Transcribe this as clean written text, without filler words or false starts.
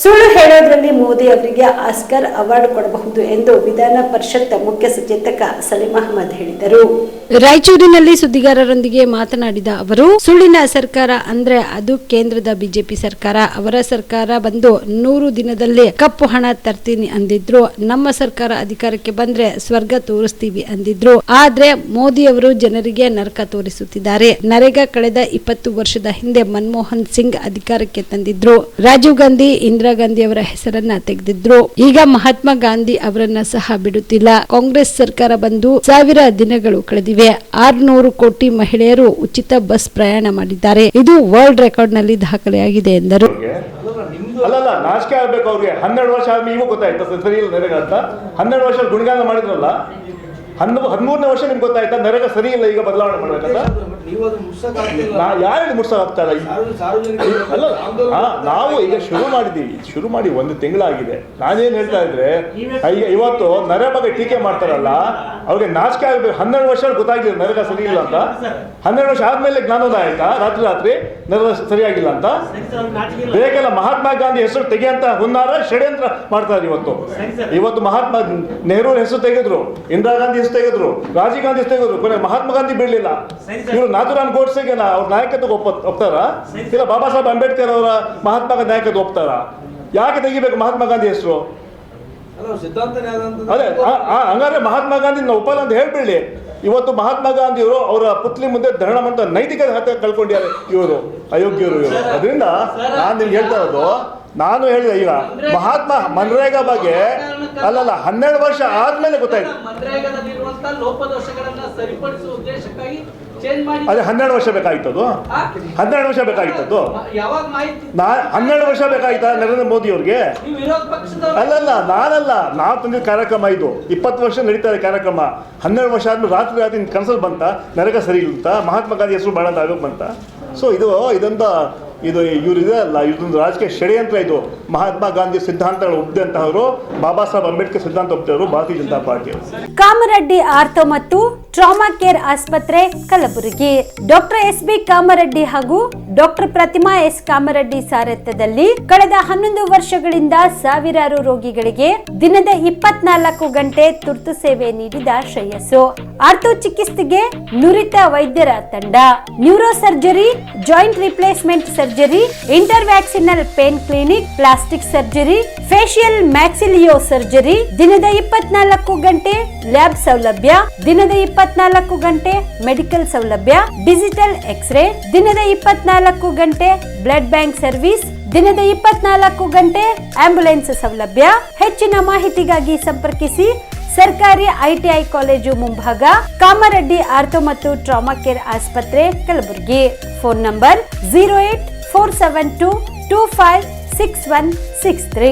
ಸುಳ್ಳು ಹೇಳೋದ್ರಲ್ಲಿ ಮೋದಿ ಅವರಿಗೆ Oscar award ಕೊಡಬಹುದು ಎಂದು ವಿಧಾನ ಪರಿಷತ್ ಮುಖ್ಯ ಸಚೇತಕ ಸಲೀಂ ಅಹಮದ್ ಹೇಳಿದರು. ರಾಯಚೂರಿನಲ್ಲಿ ಸುದ್ದಿಗಾರರೊಂದಿಗೆ ಮಾತನಾಡಿದ ಅವರು, ಸುಳ್ಳಿನ ಸರ್ಕಾರ ಅಂದ್ರೆ ಅದು ಕೇಂದ್ರದ ಬಿಜೆಪಿ ಸರ್ಕಾರ. ಅವರ ಸರ್ಕಾರ ಬಂದು 100 ದಿನದಲ್ಲೇ ಕಪ್ಪು ಹಣ ತರ್ತೀನಿ ಅಂದಿದ್ರು. ನಮ್ಮ ಸರ್ಕಾರ ಅಧಿಕಾರಕ್ಕೆ ಬಂದ್ರೆ ಸ್ವರ್ಗ ತೋರಿಸ್ತೀವಿ ಅಂದಿದ್ರು. ಆದ್ರೆ ಮೋದಿ ಅವರು ಜನರಿಗೆ ನರಕ ತೋರಿಸುತ್ತಿದ್ದಾರೆ. ನರೇಗಾ ಕಳೆದ 20 ವರ್ಷದ ಹಿಂದೆ ಮನಮೋಹನ್ ಸಿಂಗ್ ಅಧಿಕಾರಕ್ಕೆ ತಂದಿದ್ರು. ರಾಜೀವ್ ಗಾಂಧಿ, ಇಂದಿರಾ ಗಾಂಧಿ ಅವರ ಹೆಸರನ್ನ ತೆಗೆದಿದ್ರು. ಈಗ ಮಹಾತ್ಮ ಗಾಂಧಿ ಅವರನ್ನ ಸಹ ಬಿಡುತ್ತಿಲ್ಲ. ಕಾಂಗ್ರೆಸ್ ಸರ್ಕಾರ ಬಂದು 1000 ದಿನಗಳು ಕಳೆದಿವೆ. 600 ಕೋಟಿ ಮಹಿಳೆಯರು ಉಚಿತ ಬಸ್ ಪ್ರಯಾಣ ಮಾಡಿದ್ದಾರೆ. ಇದು ವರ್ಲ್ಡ್ ರೆಕಾರ್ಡ್ ನಲ್ಲಿ ದಾಖಲೆಯಾಗಿದೆ ಎಂದರು. ಅಲ್ಲಲ್ಲ, ನಾಚಿಕೆ ಆಗ್ಬೇಕು ಅವ್ರಿಗೆ. 12 ವರ್ಷ ಆದ್ಮೇಲೆ ಇವಾಗ ಗೊತ್ತಾಯ್ತಾ ಸರಿ ಇಲ್ಲ ನರೇಗಾ ಅಂತ? 12 ವರ್ಷ ಗುಣಗಾನ ಮಾಡಿದ್ರಲ್ಲ, 13ನೇ ವರ್ಷ ನಿಮ್ಗೆ ಗೊತ್ತಾಯ್ತಾ ನರೇಗಾ ಸರಿ ಇಲ್ಲ, ಈಗ ಬದಲಾವಣೆ ಮಾಡ್ಬೇಕಂತ? ಯಾರಿಗೆ ಮುಟ್ಸಕ್ಕಾಗ್ತಾ ಇಲ್ಲ? ಅಲ್ಲ, ನಾವು ಈಗ ಶುರು ಮಾಡಿ 1 ತಿಂಗಳಾಗಿದೆ. ನಾನೇನು ಹೇಳ್ತಾ ಇದ್ರೆ, ಇವತ್ತು ನರೇಗಾ ಬಗ್ಗೆ ಟೀಕೆ ಮಾಡ್ತಾರಲ್ಲ, ಅವ್ರಿಗೆ ನಾಚಿಕೆ ಆಗ್ಬೇಕು. 12 ವರ್ಷ ಗೊತ್ತಾಗಿದೆ ನರೇಗಾ ಸರಿ ಇಲ್ಲ ಅಂತ. 12 ವರ್ಷ ಆದ್ಮೇಲೆ ಜ್ಞಾನೋದಯ ಆಯ್ತಾ? ರಾತ್ರಿ ನರೇಗಾ ಸರಿಯಾಗಿಲ್ಲ ಅಂತ ಬೇಕಲ್ಲ. ಮಹಾತ್ಮ ಗಾಂಧಿ ಹೆಸರು ತೆಗೆಯಂತ ಹುನ್ನಾರ ಷಡ್ಯಂತ್ರ ಮಾಡ್ತಾರೆ ಇವತ್ತು ಮಹಾತ್ಮ ನೆಹರು ಹೆಸರು ತೆಗೆದ್ರು, ಇಂದಿರಾ ಗಾಂಧಿ ಹೆಸರು ತೆಗೆದ್ರು, ರಾಜೀವ್ ಗಾಂಧಿ ಹೆಸರು ತೆಗೆದ್ರು, ಕೊನೆ ಮಹಾತ್ಮ ಗಾಂಧಿ ಬಿಡ್ಲಿಲ್ಲ. ಇವರು ನಾಥುರಾಮ್ ಗೋಡ್ಸೆಗೆ ಅವ್ರ ನಾಯಕತ್ವ ಒಪ್ತಾರ? ಇಲ್ಲ ಬಾಬಾ ಸಾಹೇಬ್ ಅಂಬೇಡ್ಕರ್ ಅವರ ಮಹಾತ್ಮ ಗಾಂಧಿ ನಾಯಕತ್ವ ಒಪ್ತಾರ? ಯಾಕೆ ತೆಗಿಬೇಕು ಮಹಾತ್ಮ ಗಾಂಧಿ ಹೆಸರು? ಅದೇ ಹಂಗಾದ್ರೆ ಮಹಾತ್ಮ ಗಾಂಧಿ ನಾವು ಒಪ್ಪಲ್ಲ ಅಂತ ಹೇಳ್ಬಿಡ್ಲಿ. ಇವತ್ತು ಮಹಾತ್ಮ ಗಾಂಧಿಯವರು ಅವರ ಪುತ್ಲಿ ಮುಂದೆ ಧರಣ ಅಂತ ನೈತಿಕತೆ ಕಳ್ಕೊಂಡಿದ್ದಾರೆ ಇವರು, ಅಯೋಗ್ಯರು ಇವರು. ಅದರಿಂದ ನಾನು ನಿಮ್ಗೆ ಹೇಳ್ತಾ ಇರೋದು, ನಾನು ಹೇಳಿದೆ ಈಗ ಮಹಾತ್ಮ ಮನ್ರೇಗಾ ಬಗ್ಗೆ ಅಲ್ಲಲ್ಲ 12 ವರ್ಷ ಆದ್ಮೇಲೆ ಗೊತ್ತಾಯ್ತು. ಅದೇ 12 ವರ್ಷ ಬೇಕಾಗಿತ್ತದು. 12 ವರ್ಷ ಬೇಕಾಗಿತ್ತದು. 12 ವರ್ಷ ಬೇಕಾಗಿತ್ತ ನರೇಂದ್ರ ಮೋದಿ ಅವ್ರಿಗೆ? ಅಲ್ಲಲ್ಲ, ನಾವು ತಂದಿದ್ದ ಕಾರ್ಯಕ್ರಮ ಇದು. 20 ವರ್ಷ ನಡೀತಾ ಇದೆ ಕಾರ್ಯಕ್ರಮ. 12 ವರ್ಷ ಆದ್ಮೇಲೆ ರಾತ್ರಿ ಕನಸಲ್ಲಿ ಬಂತ ನರೇಗಾ ಸರಿ ಇಲ್ಲ ಅಂತ, ಮಹಾತ್ಮ ಗಾಂಧಿ ಹೆಸರು ಬೇಡ ಅಂತ ಆಗೋಕ್ ಬಂತ. ಸೊ ಇವರು ಇದೆ ಅಲ್ಲ, ಇದೊಂದು ರಾಜಕೀಯ ಷಡ್ಯಂತ್ರ. ಇದು ಮಹಾತ್ಮ ಗಾಂಧಿ ಸಿದ್ಧಾಂತಗಳು ಒಪ್ಪಿದಂತಹವರು, ಬಾಬಾ ಸಾಹೇಬ್ ಅಂಬೇಡ್ಕರ್ ಸಿದ್ಧಾಂತ ಒಪ್ಪಿದವರು ಭಾರತೀಯ ಜನತಾ ಪಾರ್ಟಿ. ಕಾಮರೆಡ್ಡಿ ಆರ್ಥೋ ಮತ್ತು ಟ್ರಾಮಾ ಕೇರ್ ಆಸ್ಪತ್ರೆ Kalaburagi. Doctor S B Kamareddy ಹಾಗೂ ಡಾಕ್ಟರ್ ಪ್ರತಿಮಾ ಎಸ್ ಕಾಮರೆಡ್ಡಿ ಸಾರಥ್ಯದಲ್ಲಿ ಕಳೆದ 11 ವರ್ಷಗಳಿಂದ ಸಾವಿರಾರು ರೋಗಿಗಳಿಗೆ ದಿನದ 24 ಗಂಟೆ ತುರ್ತು ಸೇವೆ ನೀಡಿದ ಶ್ರೇಯಸ್ಸು. ಆರ್ಥೋ ಚಿಕಿತ್ಸೆಗೆ ನುರಿತ ವೈದ್ಯರ ತಂಡ, neuro surgery, joint replacement surgery, interventional pain clinic, plastic surgery, facial maxillo surgery, ದಿನದ 24 ಗಂಟೆ ಲ್ಯಾಬ್ ಸೌಲಭ್ಯ, ದಿನದ 24 ಗಂಟೆ ಮೆಡಿಕಲ್ ಸೌಲಭ್ಯ, ಡಿಜಿಟಲ್ ಎಕ್ಸ್ರೇ, ದಿನದ 24 ಗಂಟೆ ಬ್ಲಡ್ ಬ್ಯಾಂಕ್ ಸರ್ವಿಸ್, ದಿನದ 24 ಗಂಟೆ ಆಂಬ್ಯುಲೆನ್ಸ್ ಸೌಲಭ್ಯ. ಹೆಚ್ಚಿನ ಮಾಹಿತಿಗಾಗಿ ಸಂಪರ್ಕಿಸಿ ಸರ್ಕಾರಿ ಐಟಿಐ ಕಾಲೇಜು ಮುಂಭಾಗ, ಕಾಮರೆಡ್ಡಿ ಆರ್ಥೋ ಮತ್ತು ಟ್ರಾಮಾ ಕೇರ್ ಆಸ್ಪತ್ರೆ ಕಲಬುರಗಿ. Phone number 084722566163.